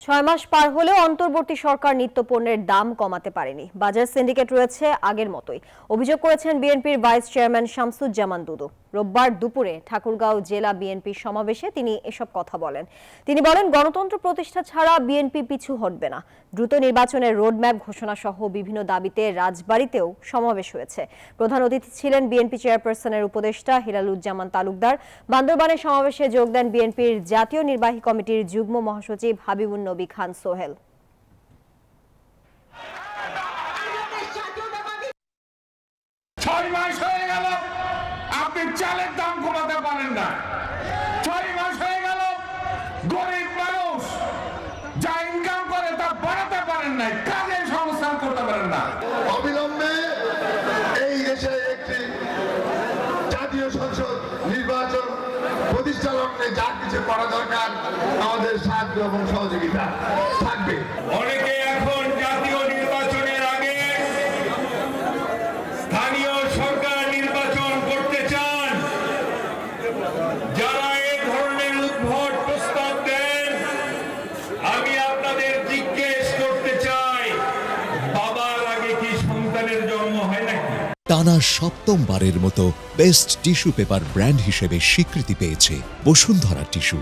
6 মাস পার হলেও অন্তর্বর্তী সরকার নিত্যপণ্যের দাম কমাতে পারেনি। বাজার সিন্ডিকেট রয়েছে আগের মতোই, অভিযোগ করেছেন বিএনপির ভাইস চেয়ারম্যান শামসুজ্জামান দুদু। রোববার দুপুরে ঠাকুরগাঁও জেলা বিএনপির সমাবেশে তিনি এসব কথা বলেন। তিনি বলেন, গণতন্ত্র প্রতিষ্ঠা ছাড়া বিএনপি পিছু হটবে না। দ্রুত নির্বাচনের রোডম্যাপ ঘোষণা সহ বিভিন্ন দাবিতে রাজবাড়ীতেও সমাবেশ হয়েছে। প্রধান অতিথি ছিলেন বিএনপি চেয়ারপারসনের উপদেষ্টা হিলালুজ্জামান তালুকদার। বান্দরবানে সমাবেশে যোগ দেন বিএনপির জাতীয় নির্বাহী কমিটির যুগ্ম মহাসচিব হাবিবুন নবী খান সোহেল। 6 মাস হয়ে গেল আপনি চালের দাম কমাতে পারেন না। 6 মাস হয়ে গেল গরিব মানুষ যা ইনকাম করে তা বাড়াতে পারেন নাই, কাজের সংস্থান করতে পারেন না। অবিলম্বে এই দেশে একটি জাতীয় সংসদ নির্বাচন প্রতিষ্ঠা লগ্নে যা কিছু করা দরকার আমাদের সাহায্য এবং সহযোগিতা থাকবে। অনেকে এখন জাতীয় নির্বাচনের আগে স্থানীয় সরকার নির্বাচন করতে চান। যারা এই ধরনের উদ্ভট প্রস্তাব দেন, আমি আপনাদের জিজ্ঞেস করতে চাই, বাবার আগে কি সন্তানের জন্ম হয় নাকি? টানা সপ্তমবারের মতো বেস্ট টিস্যু পেপার ব্র্যান্ড হিসেবে স্বীকৃতি পেয়েছে বসুন্ধরা টিস্যু।